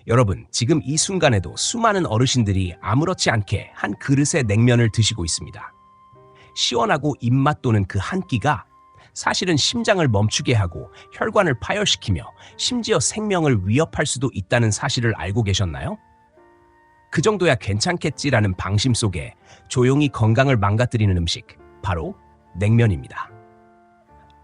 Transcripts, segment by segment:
여러분, 지금 이 순간에도 수많은 어르신들이 아무렇지 않게 한 그릇의 냉면을 드시고 있습니다. 시원하고 입맛 도는 그 한 끼가 사실은 심장을 멈추게 하고 혈관을 파열시키며 심지어 생명을 위협할 수도 있다는 사실을 알고 계셨나요? 그 정도야 괜찮겠지라는 방심 속에 조용히 건강을 망가뜨리는 음식, 바로 냉면입니다.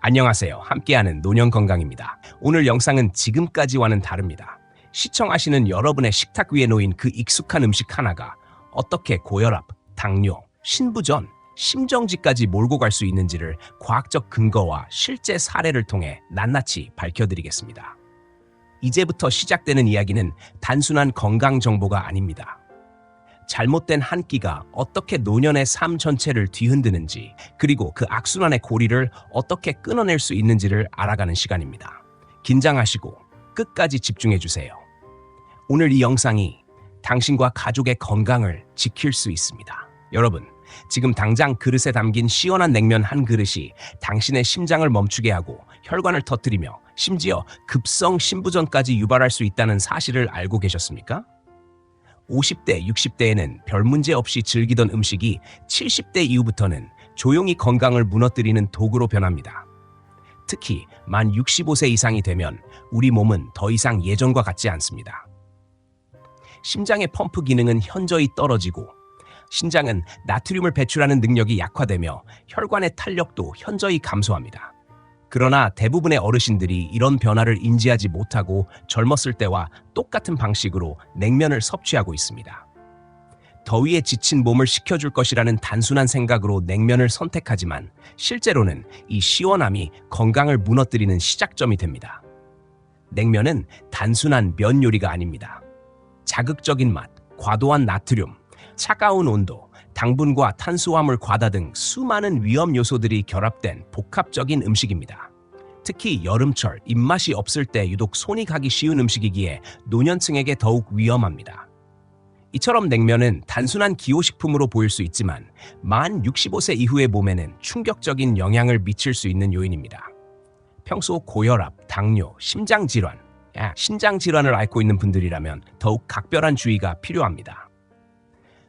안녕하세요. 함께하는 노년건강입니다. 오늘 영상은 지금까지와는 다릅니다. 시청하시는 여러분의 식탁 위에 놓인 그 익숙한 음식 하나가 어떻게 고혈압, 당뇨, 신부전, 심정지까지 몰고 갈 수 있는지를 과학적 근거와 실제 사례를 통해 낱낱이 밝혀드리겠습니다. 이제부터 시작되는 이야기는 단순한 건강 정보가 아닙니다. 잘못된 한 끼가 어떻게 노년의 삶 전체를 뒤흔드는지, 그리고 그 악순환의 고리를 어떻게 끊어낼 수 있는지를 알아가는 시간입니다. 긴장하시고 끝까지 집중해주세요. 오늘 이 영상이 당신과 가족의 건강을 지킬 수 있습니다. 여러분, 지금 당장 그릇에 담긴 시원한 냉면 한 그릇이 당신의 심장을 멈추게 하고 혈관을 터뜨리며 심지어 급성 신부전까지 유발할 수 있다는 사실을 알고 계셨습니까? 50대, 60대에는 별 문제 없이 즐기던 음식이 70대 이후부터는 조용히 건강을 무너뜨리는 도구로 변합니다. 특히 만 65세 이상이 되면 우리 몸은 더 이상 예전과 같지 않습니다. 심장의 펌프 기능은 현저히 떨어지고 신장은 나트륨을 배출하는 능력이 약화되며 혈관의 탄력도 현저히 감소합니다. 그러나 대부분의 어르신들이 이런 변화를 인지하지 못하고 젊었을 때와 똑같은 방식으로 냉면을 섭취하고 있습니다. 더위에 지친 몸을 식혀줄 것이라는 단순한 생각으로 냉면을 선택하지만 실제로는 이 시원함이 건강을 무너뜨리는 시작점이 됩니다. 냉면은 단순한 면 요리가 아닙니다. 자극적인 맛, 과도한 나트륨, 차가운 온도, 당분과 탄수화물 과다 등 수많은 위험 요소들이 결합된 복합적인 음식입니다. 특히 여름철 입맛이 없을 때 유독 손이 가기 쉬운 음식이기에 노년층에게 더욱 위험합니다. 이처럼 냉면은 단순한 기호식품으로 보일 수 있지만 만 65세 이후의 몸에는 충격적인 영향을 미칠 수 있는 요인입니다. 평소 고혈압, 당뇨, 심장질환, 신장질환을 앓고 있는 분들이라면 더욱 각별한 주의가 필요합니다.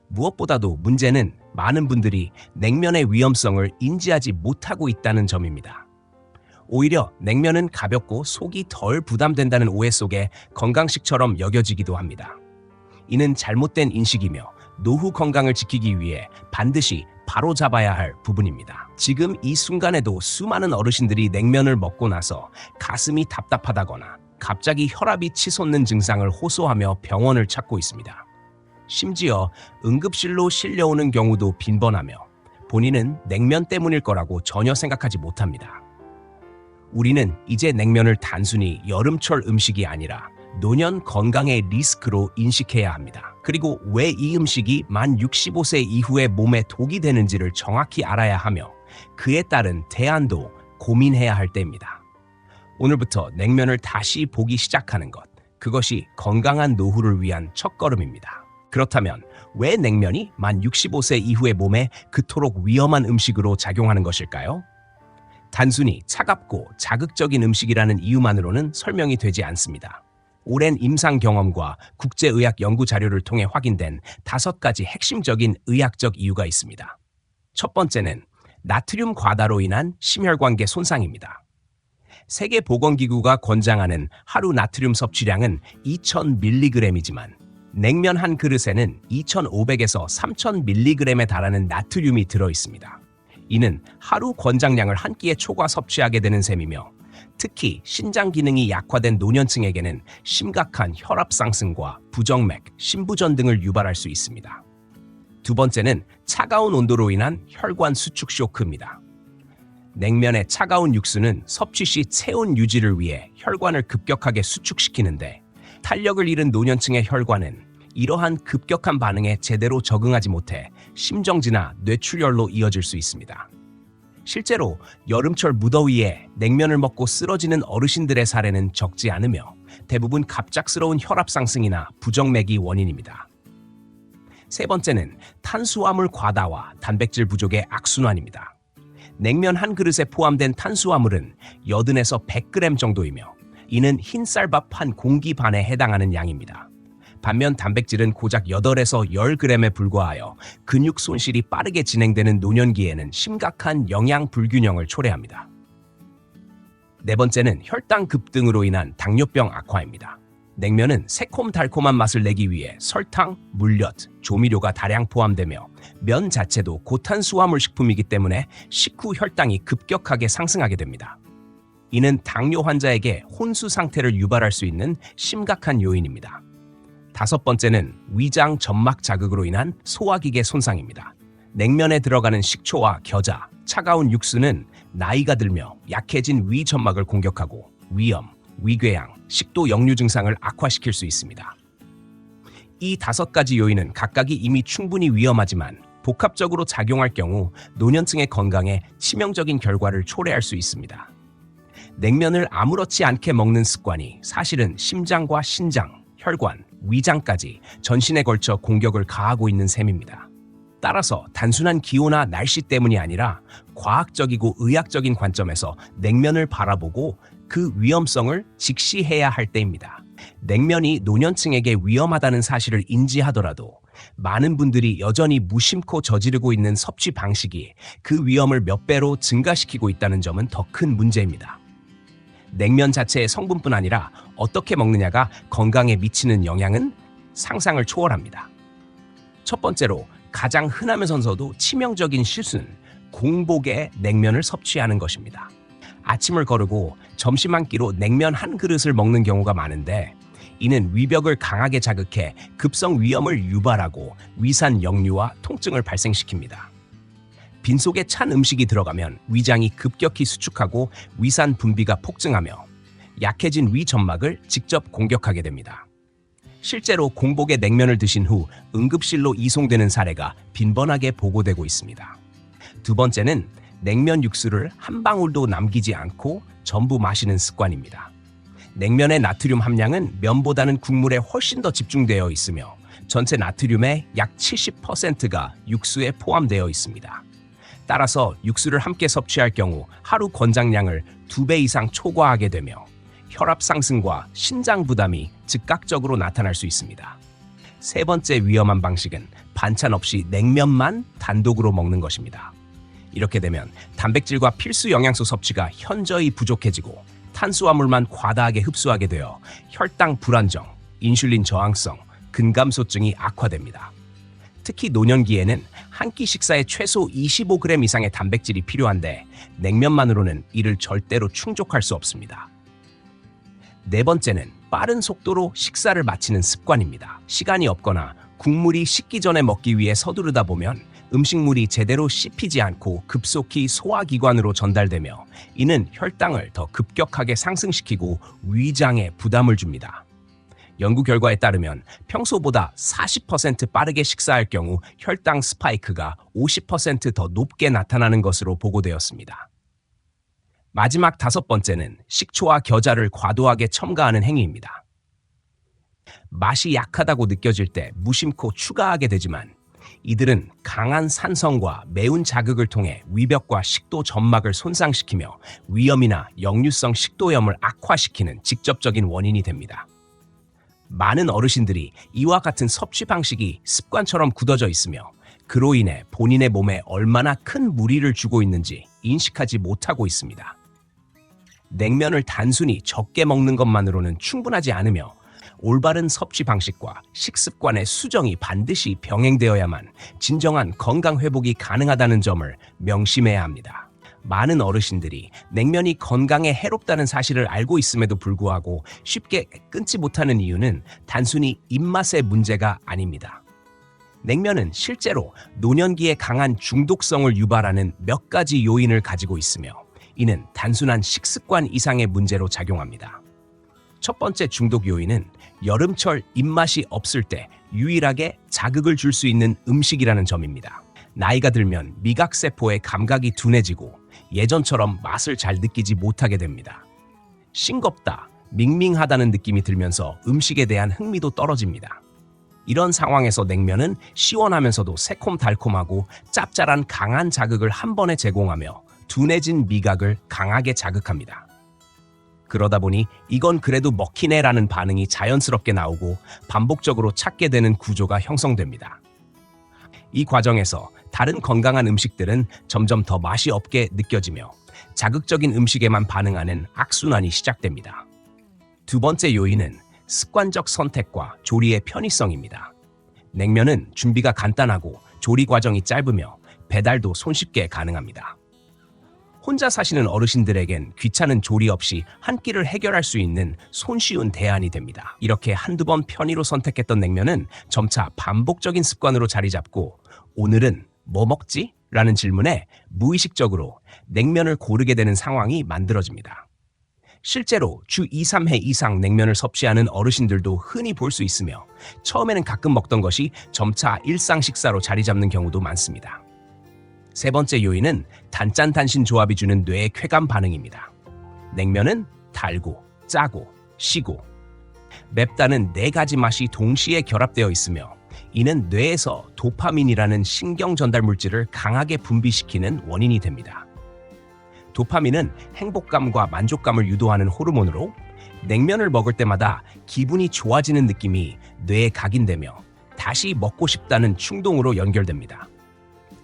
무엇보다도 문제는 많은 분들이 냉면의 위험성을 인지하지 못하고 있다는 점입니다. 오히려 냉면은 가볍고 속이 덜 부담된다는 오해 속에 건강식처럼 여겨지기도 합니다. 이는 잘못된 인식이며 노후 건강을 지키기 위해 반드시 바로잡아야 할 부분입니다. 지금 이 순간에도 수많은 어르신들이 냉면을 먹고 나서 가슴이 답답하다거나 갑자기 혈압이 치솟는 증상을 호소하며 병원을 찾고 있습니다. 심지어 응급실로 실려오는 경우도 빈번하며 본인은 냉면 때문일 거라고 전혀 생각하지 못합니다. 우리는 이제 냉면을 단순히 여름철 음식이 아니라 노년 건강의 리스크로 인식해야 합니다. 그리고 왜 이 음식이 만 65세 이후에 몸에 독이 되는지를 정확히 알아야 하며 그에 따른 대안도 고민해야 할 때입니다. 오늘부터 냉면을 다시 보기 시작하는 것, 그것이 건강한 노후를 위한 첫걸음입니다. 그렇다면 왜 냉면이 만 65세 이후의 몸에 그토록 위험한 음식으로 작용하는 것일까요? 단순히 차갑고 자극적인 음식이라는 이유만으로는 설명이 되지 않습니다. 오랜 임상 경험과 국제의학 연구 자료를 통해 확인된 5가지 핵심적인 의학적 이유가 있습니다. 첫 번째는 나트륨 과다로 인한 심혈관계 손상입니다. 세계보건기구가 권장하는 하루 나트륨 섭취량은 2000mg이지만 냉면 한 그릇에는 2500에서 3000mg에 달하는 나트륨이 들어있습니다. 이는 하루 권장량을 한 끼에 초과 섭취하게 되는 셈이며 특히 신장 기능이 약화된 노년층에게는 심각한 혈압 상승과 부정맥, 신부전 등을 유발할 수 있습니다. 두 번째는 차가운 온도로 인한 혈관 수축 쇼크입니다. 냉면의 차가운 육수는 섭취 시 체온 유지를 위해 혈관을 급격하게 수축시키는데 탄력을 잃은 노년층의 혈관은 이러한 급격한 반응에 제대로 적응하지 못해 심정지나 뇌출혈로 이어질 수 있습니다. 실제로 여름철 무더위에 냉면을 먹고 쓰러지는 어르신들의 사례는 적지 않으며 대부분 갑작스러운 혈압 상승이나 부정맥이 원인입니다. 세 번째는 탄수화물 과다와 단백질 부족의 악순환입니다. 냉면 한 그릇에 포함된 탄수화물은 80에서 100g 정도이며 이는 흰쌀밥 한 공기 반에 해당하는 양입니다. 반면 단백질은 고작 8에서 10g에 불과하여 근육 손실이 빠르게 진행되는 노년기에는 심각한 영양 불균형을 초래합니다. 네 번째는 혈당 급등으로 인한 당뇨병 악화입니다. 냉면은 새콤달콤한 맛을 내기 위해 설탕, 물엿, 조미료가 다량 포함되며 면 자체도 고탄수화물 식품이기 때문에 식후 혈당이 급격하게 상승하게 됩니다. 이는 당뇨 환자에게 혼수 상태를 유발할 수 있는 심각한 요인입니다. 다섯 번째는 위장 점막 자극으로 인한 소화기계 손상입니다. 냉면에 들어가는 식초와 겨자, 차가운 육수는 나이가 들며 약해진 위 점막을 공격하고 위염, 위궤양, 식도 역류 증상을 악화시킬 수 있습니다. 이 5가지 요인은 각각이 이미 충분히 위험하지만 복합적으로 작용할 경우 노년층의 건강에 치명적인 결과를 초래할 수 있습니다. 냉면을 아무렇지 않게 먹는 습관이 사실은 심장과 신장, 혈관, 위장까지 전신에 걸쳐 공격을 가하고 있는 셈입니다. 따라서 단순한 기호나 날씨 때문이 아니라 과학적이고 의학적인 관점에서 냉면을 바라보고 그 위험성을 직시해야 할 때입니다. 냉면이 노년층에게 위험하다는 사실을 인지하더라도 많은 분들이 여전히 무심코 저지르고 있는 섭취 방식이 그 위험을 몇 배로 증가시키고 있다는 점은 더 큰 문제입니다. 냉면 자체의 성분뿐 아니라 어떻게 먹느냐가 건강에 미치는 영향은 상상을 초월합니다. 첫 번째로 가장 흔하면서도 치명적인 실수는 공복에 냉면을 섭취하는 것입니다. 아침을 거르고 점심 한 끼로 냉면 한 그릇을 먹는 경우가 많은데 이는 위벽을 강하게 자극해 급성 위염을 유발하고 위산 역류와 통증을 발생시킵니다. 빈속에 찬 음식이 들어가면 위장이 급격히 수축하고 위산 분비가 폭증하며 약해진 위 점막을 직접 공격하게 됩니다. 실제로 공복에 냉면을 드신 후 응급실로 이송되는 사례가 빈번하게 보고되고 있습니다. 두 번째는 냉면 육수를 한 방울도 남기지 않고 전부 마시는 습관입니다. 냉면의 나트륨 함량은 면보다는 국물에 훨씬 더 집중되어 있으며 전체 나트륨의 약 70%가 육수에 포함되어 있습니다. 따라서 육수를 함께 섭취할 경우 하루 권장량을 2배 이상 초과하게 되며 혈압 상승과 신장 부담이 즉각적으로 나타날 수 있습니다. 세 번째 위험한 방식은 반찬 없이 냉면만 단독으로 먹는 것입니다. 이렇게 되면 단백질과 필수 영양소 섭취가 현저히 부족해지고 탄수화물만 과다하게 흡수하게 되어 혈당 불안정, 인슐린 저항성, 근감소증이 악화됩니다. 특히 노년기에는 한 끼 식사에 최소 25g 이상의 단백질이 필요한데 냉면만으로는 이를 절대로 충족할 수 없습니다. 네 번째는 빠른 속도로 식사를 마치는 습관입니다. 시간이 없거나 국물이 식기 전에 먹기 위해 서두르다 보면 음식물이 제대로 씹히지 않고 급속히 소화기관으로 전달되며 이는 혈당을 더 급격하게 상승시키고 위장에 부담을 줍니다. 연구 결과에 따르면 평소보다 40% 빠르게 식사할 경우 혈당 스파이크가 50% 더 높게 나타나는 것으로 보고되었습니다. 마지막 5번째는 식초와 겨자를 과도하게 첨가하는 행위입니다. 맛이 약하다고 느껴질 때 무심코 추가하게 되지만 이들은 강한 산성과 매운 자극을 통해 위벽과 식도 점막을 손상시키며 위염이나 역류성 식도염을 악화시키는 직접적인 원인이 됩니다. 많은 어르신들이 이와 같은 섭취 방식이 습관처럼 굳어져 있으며 그로 인해 본인의 몸에 얼마나 큰 무리를 주고 있는지 인식하지 못하고 있습니다. 냉면을 단순히 적게 먹는 것만으로는 충분하지 않으며 올바른 섭취 방식과 식습관의 수정이 반드시 병행되어야만 진정한 건강 회복이 가능하다는 점을 명심해야 합니다. 많은 어르신들이 냉면이 건강에 해롭다는 사실을 알고 있음에도 불구하고 쉽게 끊지 못하는 이유는 단순히 입맛의 문제가 아닙니다. 냉면은 실제로 노년기에 강한 중독성을 유발하는 몇 가지 요인을 가지고 있으며 이는 단순한 식습관 이상의 문제로 작용합니다. 첫 번째 중독 요인은 여름철 입맛이 없을 때 유일하게 자극을 줄 수 있는 음식이라는 점입니다. 나이가 들면 미각세포의 감각이 둔해지고 예전처럼 맛을 잘 느끼지 못하게 됩니다. 싱겁다, 밍밍하다는 느낌이 들면서 음식에 대한 흥미도 떨어집니다. 이런 상황에서 냉면은 시원하면서도 새콤달콤하고 짭짤한 강한 자극을 한 번에 제공하며 둔해진 미각을 강하게 자극합니다. 그러다 보니 이건 그래도 먹히네라는 반응이 자연스럽게 나오고 반복적으로 찾게 되는 구조가 형성됩니다. 이 과정에서 다른 건강한 음식들은 점점 더 맛이 없게 느껴지며 자극적인 음식에만 반응하는 악순환이 시작됩니다. 두 번째 요인은 습관적 선택과 조리의 편의성입니다. 냉면은 준비가 간단하고 조리 과정이 짧으며 배달도 손쉽게 가능합니다. 혼자 사시는 어르신들에겐 귀찮은 조리 없이 한 끼를 해결할 수 있는 손쉬운 대안이 됩니다. 이렇게 한두 번 편의로 선택했던 냉면은 점차 반복적인 습관으로 자리 잡고 오늘은 뭐 먹지? 라는 질문에 무의식적으로 냉면을 고르게 되는 상황이 만들어집니다. 실제로 주 2, 3회 이상 냉면을 섭취하는 어르신들도 흔히 볼 수 있으며 처음에는 가끔 먹던 것이 점차 일상 식사로 자리 잡는 경우도 많습니다. 세 번째 요인은 단짠단신 조합이 주는 뇌의 쾌감 반응입니다. 냉면은 달고, 짜고, 시고, 맵다는 네 가지 맛이 동시에 결합되어 있으며 이는 뇌에서 도파민이라는 신경 전달 물질을 강하게 분비시키는 원인이 됩니다. 도파민은 행복감과 만족감을 유도하는 호르몬으로 냉면을 먹을 때마다 기분이 좋아지는 느낌이 뇌에 각인되며 다시 먹고 싶다는 충동으로 연결됩니다.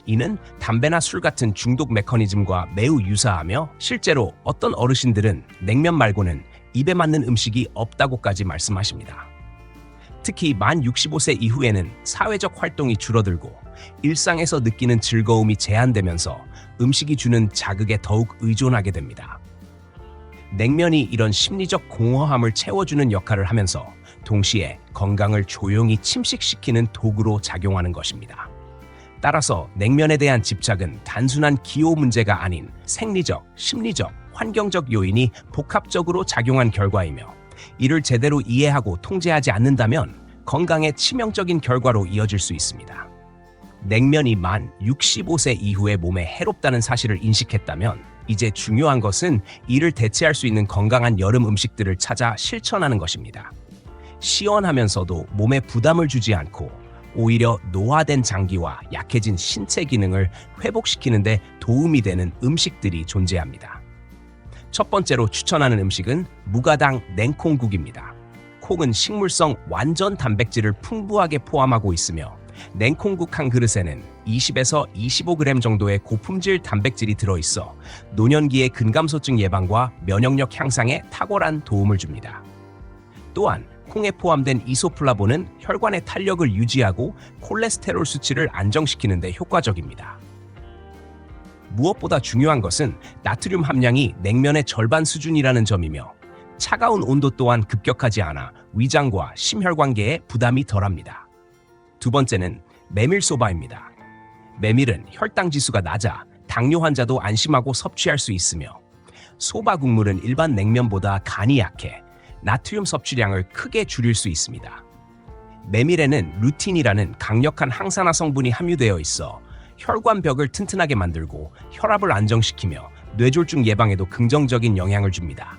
이는 담배나 술 같은 중독 메커니즘과 매우 유사하며 실제로 어떤 어르신들은 냉면 말고는 입에 맞는 음식이 없다고까지 말씀하십니다. 특히 만 65세 이후에는 사회적 활동이 줄어들고 일상에서 느끼는 즐거움이 제한되면서 음식이 주는 자극에 더욱 의존하게 됩니다. 냉면이 이런 심리적 공허함을 채워주는 역할을 하면서 동시에 건강을 조용히 침식시키는 도구로 작용하는 것입니다. 따라서 냉면에 대한 집착은 단순한 기호 문제가 아닌 생리적, 심리적, 환경적 요인이 복합적으로 작용한 결과이며 이를 제대로 이해하고 통제하지 않는다면 건강에 치명적인 결과로 이어질 수 있습니다. 냉면이 만 65세 이후에 몸에 해롭다는 사실을 인식했다면 이제 중요한 것은 이를 대체할 수 있는 건강한 여름 음식들을 찾아 실천하는 것입니다. 시원하면서도 몸에 부담을 주지 않고 오히려 노화된 장기와 약해진 신체 기능을 회복시키는 데 도움이 되는 음식들이 존재합니다. 첫 번째로 추천하는 음식은 무가당 냉콩국입니다. 콩은 식물성 완전 단백질을 풍부하게 포함하고 있으며 냉콩국 한 그릇에는 20에서 25g 정도의 고품질 단백질이 들어있어 노년기의 근감소증 예방과 면역력 향상에 탁월한 도움을 줍니다. 또한 콩에 포함된 이소플라본은 혈관의 탄력을 유지하고 콜레스테롤 수치를 안정시키는 데 효과적입니다. 무엇보다 중요한 것은 나트륨 함량이 냉면의 절반 수준이라는 점이며 차가운 온도 또한 급격하지 않아 위장과 심혈관계에 부담이 덜합니다. 두 번째는 메밀소바입니다. 메밀은 혈당 지수가 낮아 당뇨 환자도 안심하고 섭취할 수 있으며 소바 국물은 일반 냉면보다 간이 약해 나트륨 섭취량을 크게 줄일 수 있습니다. 메밀에는 루틴이라는 강력한 항산화 성분이 함유되어 있어 혈관벽을 튼튼하게 만들고 혈압을 안정시키며 뇌졸중 예방에도 긍정적인 영향을 줍니다.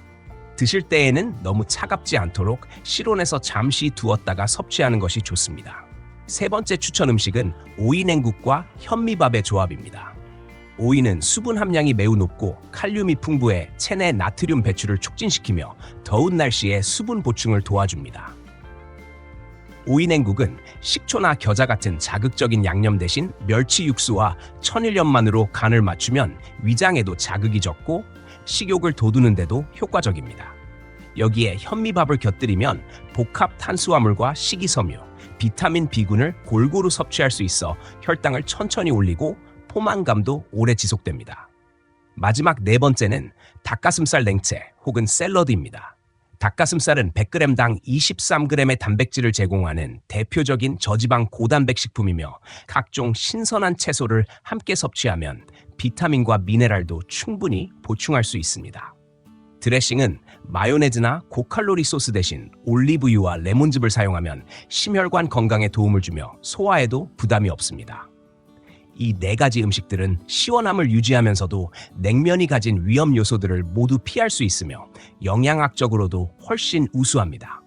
드실 때에는 너무 차갑지 않도록 실온에서 잠시 두었다가 섭취하는 것이 좋습니다. 세 번째 추천 음식은 오이냉국과 현미밥의 조합입니다. 오이는 수분 함량이 매우 높고 칼륨이 풍부해 체내 나트륨 배출을 촉진시키며 더운 날씨에 수분 보충을 도와줍니다. 오이냉국은 식초나 겨자 같은 자극적인 양념 대신 멸치 육수와 천일염만으로 간을 맞추면 위장에도 자극이 적고 식욕을 돋우는 데도 효과적입니다. 여기에 현미밥을 곁들이면 복합 탄수화물과 식이섬유, 비타민 B군을 골고루 섭취할 수 있어 혈당을 천천히 올리고 포만감도 오래 지속됩니다. 마지막 네 번째는 닭가슴살 냉채 혹은 샐러드입니다. 닭가슴살은 100g당 23g의 단백질을 제공하는 대표적인 저지방 고단백 식품이며 각종 신선한 채소를 함께 섭취하면 비타민과 미네랄도 충분히 보충할 수 있습니다. 드레싱은 마요네즈나 고칼로리 소스 대신 올리브유와 레몬즙을 사용하면 심혈관 건강에 도움을 주며 소화에도 부담이 없습니다. 이 네 가지 음식들은 시원함을 유지하면서도 냉면이 가진 위험 요소들을 모두 피할 수 있으며 영양학적으로도 훨씬 우수합니다.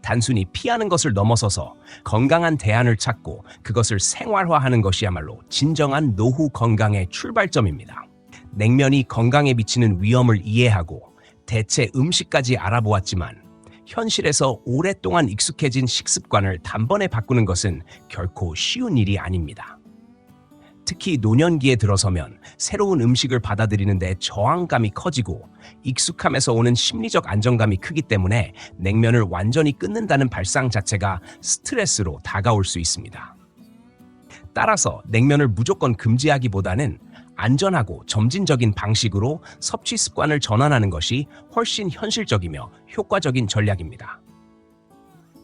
단순히 피하는 것을 넘어서서 건강한 대안을 찾고 그것을 생활화하는 것이야말로 진정한 노후 건강의 출발점입니다. 냉면이 건강에 미치는 위험을 이해하고 대체 음식까지 알아보았지만 현실에서 오랫동안 익숙해진 식습관을 단번에 바꾸는 것은 결코 쉬운 일이 아닙니다. 특히 노년기에 들어서면 새로운 음식을 받아들이는 데 저항감이 커지고 익숙함에서 오는 심리적 안정감이 크기 때문에 냉면을 완전히 끊는다는 발상 자체가 스트레스로 다가올 수 있습니다. 따라서 냉면을 무조건 금지하기보다는 안전하고 점진적인 방식으로 섭취 습관을 전환하는 것이 훨씬 현실적이며 효과적인 전략입니다.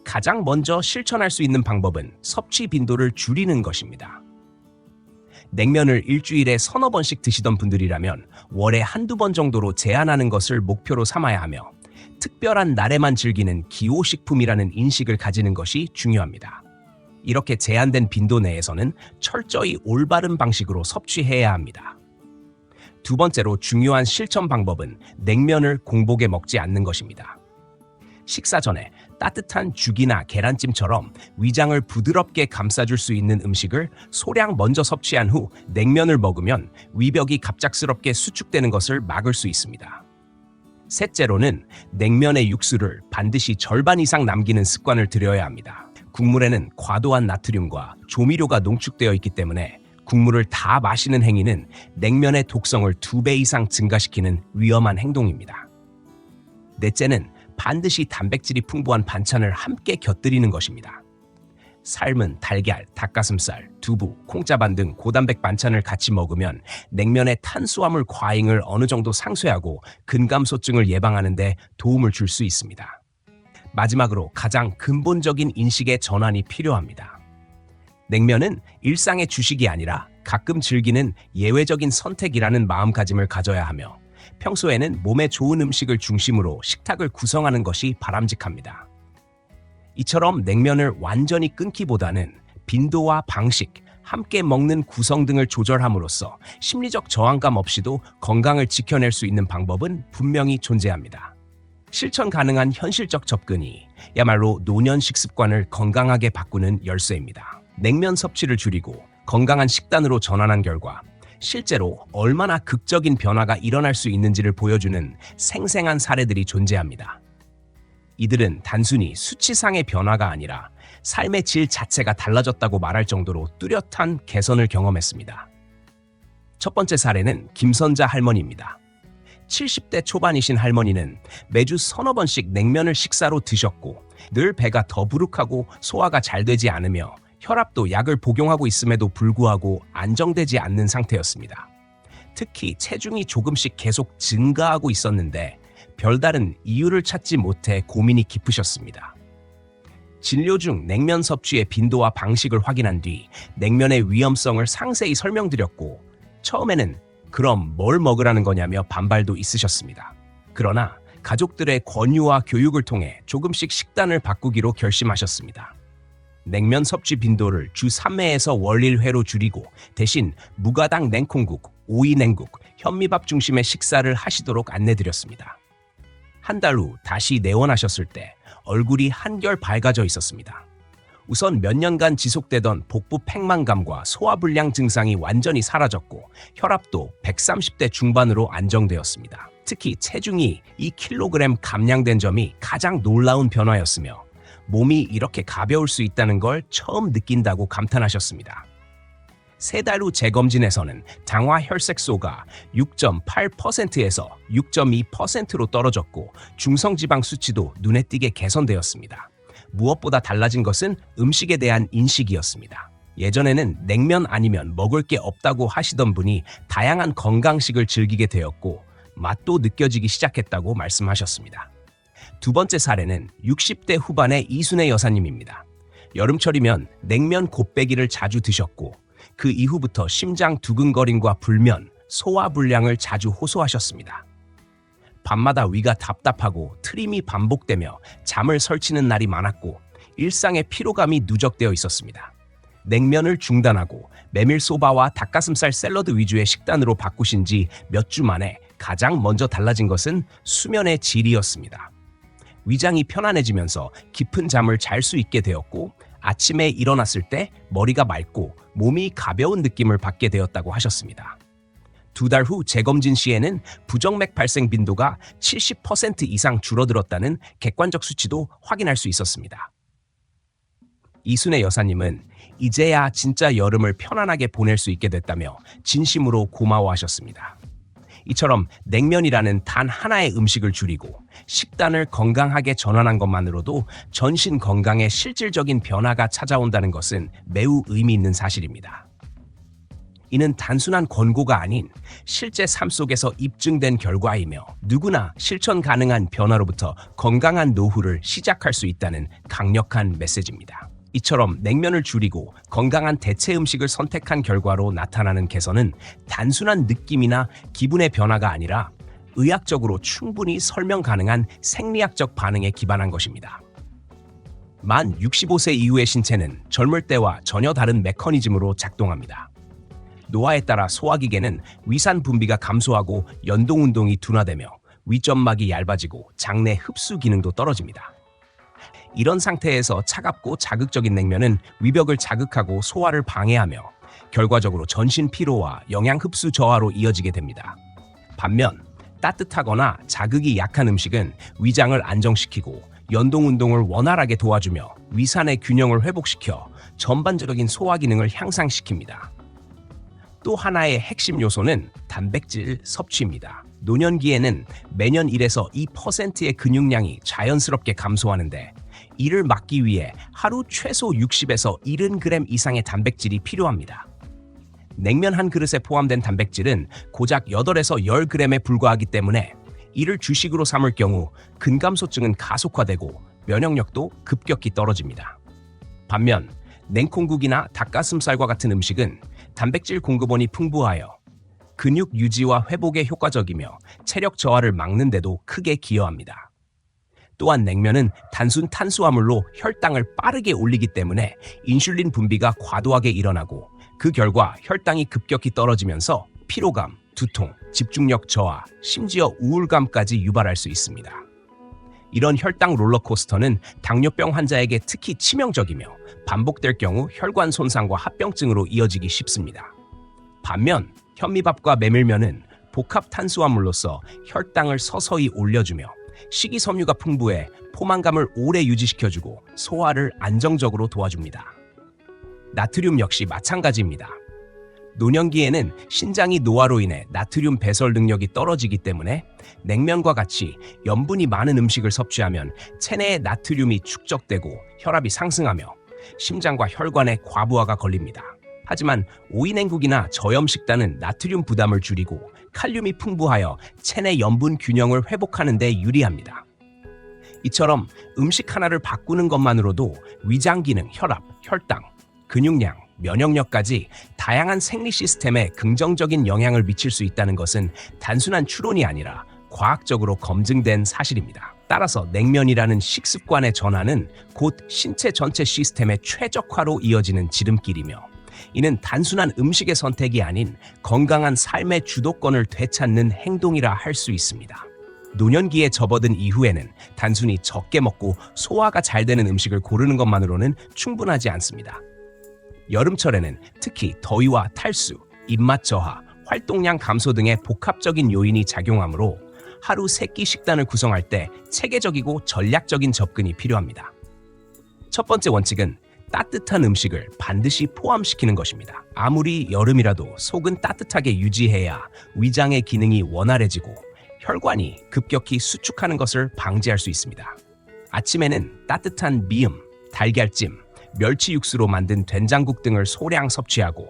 가장 먼저 실천할 수 있는 방법은 섭취 빈도를 줄이는 것입니다. 냉면을 일주일에 서너 번씩 드시던 분들이라면 월에 한두 번 정도로 제한하는 것을 목표로 삼아야 하며 특별한 날에만 즐기는 기호식품이라는 인식을 가지는 것이 중요합니다. 이렇게 제한된 빈도 내에서는 철저히 올바른 방식으로 섭취해야 합니다. 두 번째로 중요한 실천 방법은 냉면을 공복에 먹지 않는 것입니다. 식사 전에 따뜻한 죽이나 계란찜처럼 위장을 부드럽게 감싸줄 수 있는 음식을 소량 먼저 섭취한 후 냉면을 먹으면 위벽이 갑작스럽게 수축되는 것을 막을 수 있습니다. 셋째로는 냉면의 육수를 반드시 절반 이상 남기는 습관을 들여야 합니다. 국물에는 과도한 나트륨과 조미료가 농축되어 있기 때문에 국물을 다 마시는 행위는 냉면의 독성을 2배 이상 증가시키는 위험한 행동입니다. 넷째는 반드시 단백질이 풍부한 반찬을 함께 곁들이는 것입니다. 삶은 달걀, 닭가슴살, 두부, 콩자반 등 고단백 반찬을 같이 먹으면 냉면의 탄수화물 과잉을 어느 정도 상쇄하고 근감소증을 예방하는 데 도움을 줄 수 있습니다. 마지막으로 가장 근본적인 인식의 전환이 필요합니다. 냉면은 일상의 주식이 아니라 가끔 즐기는 예외적인 선택이라는 마음가짐을 가져야 하며 평소에는 몸에 좋은 음식을 중심으로 식탁을 구성하는 것이 바람직합니다. 이처럼 냉면을 완전히 끊기보다는 빈도와 방식, 함께 먹는 구성 등을 조절함으로써 심리적 저항감 없이도 건강을 지켜낼 수 있는 방법은 분명히 존재합니다. 실천 가능한 현실적 접근이 야말로 노년 식습관을 건강하게 바꾸는 열쇠입니다. 냉면 섭취를 줄이고 건강한 식단으로 전환한 결과 실제로 얼마나 극적인 변화가 일어날 수 있는지를 보여주는 생생한 사례들이 존재합니다. 이들은 단순히 수치상의 변화가 아니라 삶의 질 자체가 달라졌다고 말할 정도로 뚜렷한 개선을 경험했습니다. 첫 번째 사례는 김선자 할머니입니다. 70대 초반이신 할머니는 매주 서너 번씩 냉면을 식사로 드셨고 늘 배가 더부룩하고 소화가 잘 되지 않으며 혈압도 약을 복용하고 있음에도 불구하고 안정되지 않는 상태였습니다. 특히 체중이 조금씩 계속 증가하고 있었는데 별다른 이유를 찾지 못해 고민이 깊으셨습니다. 진료 중 냉면 섭취의 빈도와 방식을 확인한 뒤 냉면의 위험성을 상세히 설명드렸고 처음에는 그럼 뭘 먹으라는 거냐며 반발도 있으셨습니다. 그러나 가족들의 권유와 교육을 통해 조금씩 식단을 바꾸기로 결심하셨습니다. 냉면 섭취 빈도를 주 3회에서 월 1회로 줄이고 대신 무가당 냉콩국, 오이 냉국, 현미밥 중심의 식사를 하시도록 안내드렸습니다. 한 달 후 다시 내원하셨을 때 얼굴이 한결 밝아져 있었습니다. 우선 몇 년간 지속되던 복부 팽만감과 소화불량 증상이 완전히 사라졌고 혈압도 130대 중반으로 안정되었습니다. 특히 체중이 2kg 감량된 점이 가장 놀라운 변화였으며 몸이 이렇게 가벼울 수 있다는 걸 처음 느낀다고 감탄하셨습니다. 3달 후 재검진에서는 당화 혈색소가 6.8%에서 6.2%로 떨어졌고 중성지방 수치도 눈에 띄게 개선되었습니다. 무엇보다 달라진 것은 음식에 대한 인식이었습니다. 예전에는 냉면 아니면 먹을 게 없다고 하시던 분이 다양한 건강식을 즐기게 되었고 맛도 느껴지기 시작했다고 말씀하셨습니다. 두 번째 사례는 60대 후반의 이순애 여사님입니다. 여름철이면 냉면 곱빼기를 자주 드셨고 그 이후부터 심장 두근거림과 불면, 소화불량을 자주 호소하셨습니다. 밤마다 위가 답답하고 트림이 반복되며 잠을 설치는 날이 많았고 일상의 피로감이 누적되어 있었습니다. 냉면을 중단하고 메밀소바와 닭가슴살 샐러드 위주의 식단으로 바꾸신 지 몇 주 만에 가장 먼저 달라진 것은 수면의 질이었습니다. 위장이 편안해지면서 깊은 잠을 잘 수 있게 되었고 아침에 일어났을 때 머리가 맑고 몸이 가벼운 느낌을 받게 되었다고 하셨습니다. 2달 후 재검진 시에는 부정맥 발생 빈도가 70% 이상 줄어들었다는 객관적 수치도 확인할 수 있었습니다. 이순애 여사님은 이제야 진짜 여름을 편안하게 보낼 수 있게 됐다며 진심으로 고마워하셨습니다. 이처럼 냉면이라는 단 하나의 음식을 줄이고 식단을 건강하게 전환한 것만으로도 전신 건강에 실질적인 변화가 찾아온다는 것은 매우 의미 있는 사실입니다. 이는 단순한 권고가 아닌 실제 삶 속에서 입증된 결과이며 누구나 실천 가능한 변화로부터 건강한 노후를 시작할 수 있다는 강력한 메시지입니다. 이처럼 냉면을 줄이고 건강한 대체 음식을 선택한 결과로 나타나는 개선은 단순한 느낌이나 기분의 변화가 아니라 의학적으로 충분히 설명 가능한 생리학적 반응에 기반한 것입니다. 만 65세 이후의 신체는 젊을 때와 전혀 다른 메커니즘으로 작동합니다. 노화에 따라 소화기계는 위산 분비가 감소하고 연동 운동이 둔화되며 위점막이 얇아지고 장내 흡수 기능도 떨어집니다. 이런 상태에서 차갑고 자극적인 냉면은 위벽을 자극하고 소화를 방해하며 결과적으로 전신 피로와 영양 흡수 저하로 이어지게 됩니다. 반면 따뜻하거나 자극이 약한 음식은 위장을 안정시키고 연동 운동을 원활하게 도와주며 위산의 균형을 회복시켜 전반적인 소화 기능을 향상시킵니다. 또 하나의 핵심 요소는 단백질 섭취입니다. 노년기에는 매년 1에서 2%의 근육량이 자연스럽게 감소하는데 이를 막기 위해 하루 최소 60에서 70g 이상의 단백질이 필요합니다. 냉면 한 그릇에 포함된 단백질은 고작 8에서 10g에 불과하기 때문에 이를 주식으로 삼을 경우 근감소증은 가속화되고 면역력도 급격히 떨어집니다. 반면 냉콩국이나 닭가슴살과 같은 음식은 단백질 공급원이 풍부하여 근육 유지와 회복에 효과적이며 체력 저하를 막는 데도 크게 기여합니다. 또한 냉면은 단순 탄수화물로 혈당을 빠르게 올리기 때문에 인슐린 분비가 과도하게 일어나고 그 결과 혈당이 급격히 떨어지면서 피로감, 두통, 집중력 저하, 심지어 우울감까지 유발할 수 있습니다. 이런 혈당 롤러코스터는 당뇨병 환자에게 특히 치명적이며 반복될 경우 혈관 손상과 합병증으로 이어지기 쉽습니다. 반면 현미밥과 메밀면은 복합 탄수화물로서 혈당을 서서히 올려주며 식이섬유가 풍부해 포만감을 오래 유지시켜주고 소화를 안정적으로 도와줍니다. 나트륨 역시 마찬가지입니다. 노년기에는 신장이 노화로 인해 나트륨 배설 능력이 떨어지기 때문에 냉면과 같이 염분이 많은 음식을 섭취하면 체내에 나트륨이 축적되고 혈압이 상승하며 심장과 혈관에 과부하가 걸립니다. 하지만 오이냉국이나 저염 식단은 나트륨 부담을 줄이고 칼륨이 풍부하여 체내 염분 균형을 회복하는 데 유리합니다. 이처럼 음식 하나를 바꾸는 것만으로도 위장 기능, 혈압, 혈당, 근육량, 면역력까지 다양한 생리 시스템에 긍정적인 영향을 미칠 수 있다는 것은 단순한 추론이 아니라 과학적으로 검증된 사실입니다. 따라서 냉면이라는 식습관의 전환은 곧 신체 전체 시스템의 최적화로 이어지는 지름길이며 이는 단순한 음식의 선택이 아닌 건강한 삶의 주도권을 되찾는 행동이라 할 수 있습니다. 노년기에 접어든 이후에는 단순히 적게 먹고 소화가 잘 되는 음식을 고르는 것만으로는 충분하지 않습니다. 여름철에는 특히 더위와 탈수, 입맛 저하, 활동량 감소 등의 복합적인 요인이 작용하므로 하루 3끼 식단을 구성할 때 체계적이고 전략적인 접근이 필요합니다. 첫 번째 원칙은 따뜻한 음식을 반드시 포함시키는 것입니다. 아무리 여름이라도 속은 따뜻하게 유지해야 위장의 기능이 원활해지고 혈관이 급격히 수축하는 것을 방지할 수 있습니다. 아침에는 따뜻한 미음, 달걀찜, 멸치 육수로 만든 된장국 등을 소량 섭취하고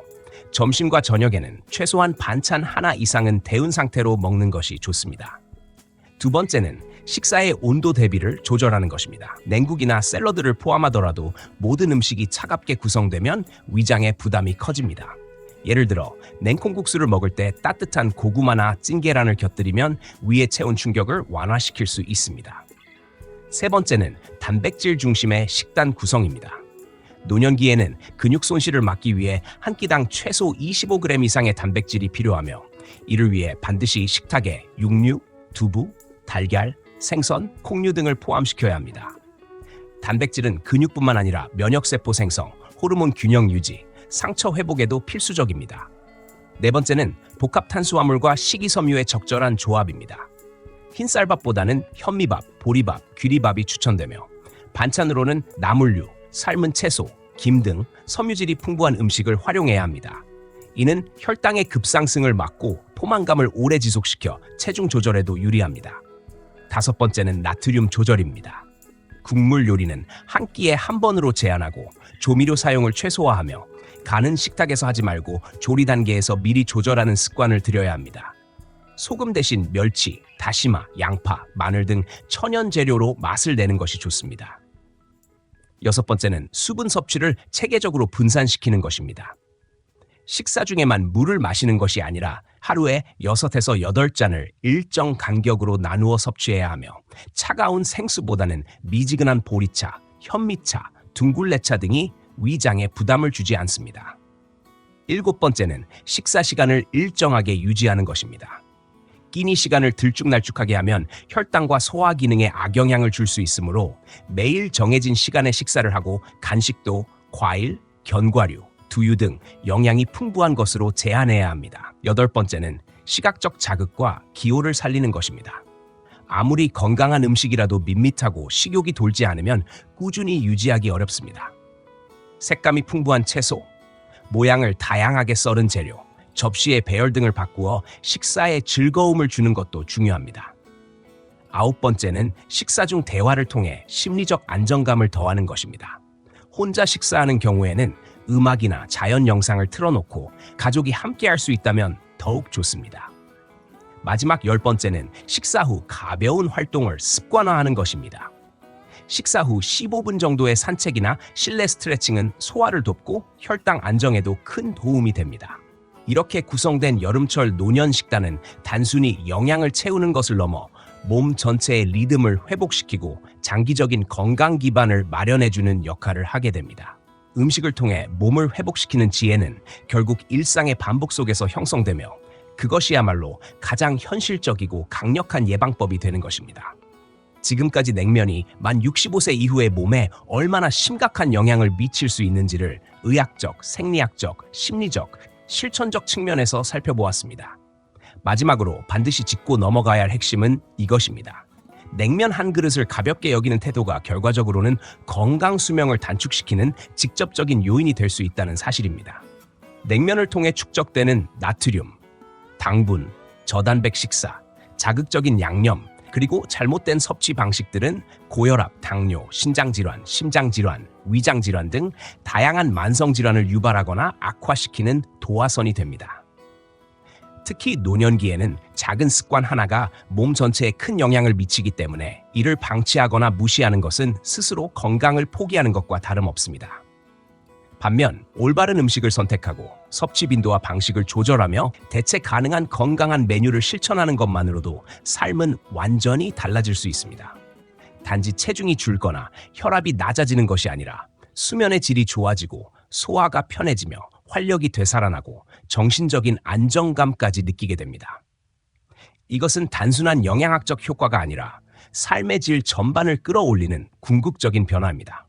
점심과 저녁에는 최소한 반찬 하나 이상은 데운 상태로 먹는 것이 좋습니다. 두 번째는 식사의 온도 대비를 조절하는 것입니다. 냉국이나 샐러드를 포함하더라도 모든 음식이 차갑게 구성되면 위장의 부담이 커집니다. 예를 들어 냉콩국수를 먹을 때 따뜻한 고구마나 찐계란을 곁들이면 위의 체온 충격을 완화시킬 수 있습니다. 세 번째는 단백질 중심의 식단 구성입니다. 노년기에는 근육 손실을 막기 위해 한 끼당 최소 25g 이상의 단백질이 필요하며 이를 위해 반드시 식탁에 육류, 두부, 달걀, 생선, 콩류 등을 포함시켜야 합니다. 단백질은 근육뿐만 아니라 면역세포 생성, 호르몬 균형 유지, 상처 회복에도 필수적입니다. 네 번째는 복합 탄수화물과 식이섬유의 적절한 조합입니다. 흰쌀밥보다는 현미밥, 보리밥, 귀리밥이 추천되며 반찬으로는 나물류, 삶은 채소, 김 등 섬유질이 풍부한 음식을 활용해야 합니다. 이는 혈당의 급상승을 막고 포만감을 오래 지속시켜 체중 조절에도 유리합니다. 다섯 번째는 나트륨 조절입니다. 국물 요리는 한 끼에 한 번으로 제한하고 조미료 사용을 최소화하며 간은 식탁에서 하지 말고 조리 단계에서 미리 조절하는 습관을 들여야 합니다. 소금 대신 멸치, 다시마, 양파, 마늘 등 천연 재료로 맛을 내는 것이 좋습니다. 여섯 번째는 수분 섭취를 체계적으로 분산시키는 것입니다. 식사 중에만 물을 마시는 것이 아니라 하루에 6에서 8잔을 일정 간격으로 나누어 섭취해야 하며 차가운 생수보다는 미지근한 보리차, 현미차, 둥글레차 등이 위장에 부담을 주지 않습니다. 일곱 번째는 식사 시간을 일정하게 유지하는 것입니다. 끼니 시간을 들쭉날쭉하게 하면 혈당과 소화 기능에 악영향을 줄 수 있으므로 매일 정해진 시간에 식사를 하고 간식도 과일, 견과류, 두유 등 영양이 풍부한 것으로 제한해야 합니다. 여덟 번째는 시각적 자극과 기호를 살리는 것입니다. 아무리 건강한 음식이라도 밋밋하고 식욕이 돌지 않으면 꾸준히 유지하기 어렵습니다. 색감이 풍부한 채소, 모양을 다양하게 썰은 재료, 접시의 배열 등을 바꾸어 식사에 즐거움을 주는 것도 중요합니다. 아홉 번째는 식사 중 대화를 통해 심리적 안정감을 더하는 것입니다. 혼자 식사하는 경우에는 음악이나 자연 영상을 틀어놓고 가족이 함께 할 수 있다면 더욱 좋습니다. 마지막 열 번째는 식사 후 가벼운 활동을 습관화하는 것입니다. 식사 후 15분 정도의 산책이나 실내 스트레칭은 소화를 돕고 혈당 안정에도 큰 도움이 됩니다. 이렇게 구성된 여름철 노년 식단은 단순히 영양을 채우는 것을 넘어 몸 전체의 리듬을 회복시키고 장기적인 건강 기반을 마련해주는 역할을 하게 됩니다. 음식을 통해 몸을 회복시키는 지혜는 결국 일상의 반복 속에서 형성되며 그것이야말로 가장 현실적이고 강력한 예방법이 되는 것입니다. 지금까지 냉면이 만 65세 이후의 몸에 얼마나 심각한 영향을 미칠 수 있는지를 의학적, 생리학적, 심리적, 실천적 측면에서 살펴보았습니다. 마지막으로 반드시 짚고 넘어가야 할 핵심은 이것입니다. 냉면 한 그릇을 가볍게 여기는 태도가 결과적으로는 건강 수명을 단축시키는 직접적인 요인이 될 수 있다는 사실입니다. 냉면을 통해 축적되는 나트륨, 당분, 저단백 식사, 자극적인 양념, 그리고 잘못된 섭취 방식들은 고혈압, 당뇨, 신장질환, 심장질환, 위장질환 등 다양한 만성질환을 유발하거나 악화시키는 도화선이 됩니다. 특히 노년기에는 작은 습관 하나가 몸 전체에 큰 영향을 미치기 때문에 이를 방치하거나 무시하는 것은 스스로 건강을 포기하는 것과 다름없습니다. 반면 올바른 음식을 선택하고 섭취 빈도와 방식을 조절하며 대체 가능한 건강한 메뉴를 실천하는 것만으로도 삶은 완전히 달라질 수 있습니다. 단지 체중이 줄거나 혈압이 낮아지는 것이 아니라 수면의 질이 좋아지고 소화가 편해지며 활력이 되살아나고 정신적인 안정감까지 느끼게 됩니다. 이것은 단순한 영양학적 효과가 아니라 삶의 질 전반을 끌어올리는 궁극적인 변화입니다.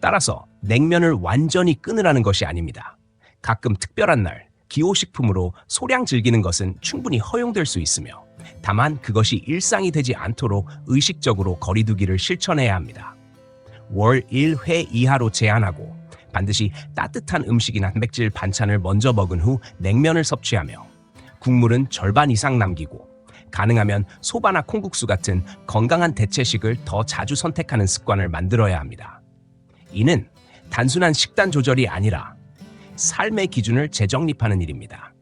따라서 냉면을 완전히 끊으라는 것이 아닙니다. 가끔 특별한 날, 기호식품으로 소량 즐기는 것은 충분히 허용될 수 있으며 다만 그것이 일상이 되지 않도록 의식적으로 거리두기를 실천해야 합니다. 월 1회 이하로 제한하고 반드시 따뜻한 음식이나 단백질 반찬을 먼저 먹은 후 냉면을 섭취하며 국물은 절반 이상 남기고 가능하면 소바나 콩국수 같은 건강한 대체식을 더 자주 선택하는 습관을 만들어야 합니다. 이는 단순한 식단 조절이 아니라 삶의 기준을 재정립하는 일입니다.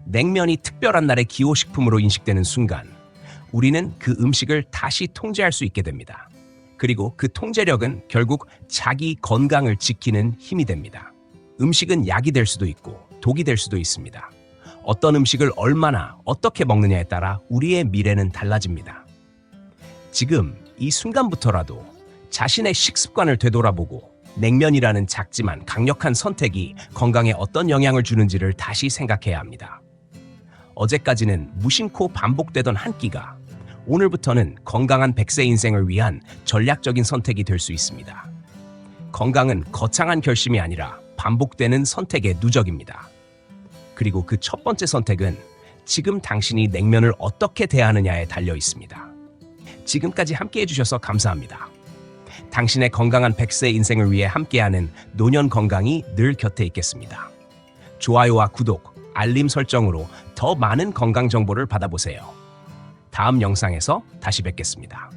냉면이 특별한 날의 기호식품으로 인식되는 순간 우리는 그 음식을 다시 통제할 수 있게 됩니다. 그리고 그 통제력은 결국 자기 건강을 지키는 힘이 됩니다. 음식은 약이 될 수도 있고 독이 될 수도 있습니다. 어떤 음식을 얼마나 어떻게 먹느냐에 따라 우리의 미래는 달라집니다. 지금 이 순간부터라도 자신의 식습관을 되돌아보고 냉면이라는 작지만 강력한 선택이 건강에 어떤 영향을 주는지를 다시 생각해야 합니다. 어제까지는 무심코 반복되던 한 끼가 오늘부터는 건강한 100세 인생을 위한 전략적인 선택이 될 수 있습니다. 건강은 거창한 결심이 아니라 반복되는 선택의 누적입니다. 그리고 그 첫 번째 선택은 지금 당신이 냉면을 어떻게 대하느냐에 달려 있습니다. 지금까지 함께 해주셔서 감사합니다. 당신의 건강한 100세 인생을 위해 함께하는 노년 건강이 늘 곁에 있겠습니다. 좋아요와 구독, 알림 설정으로 더 많은 건강 정보를 받아보세요. 다음 영상에서 다시 뵙겠습니다.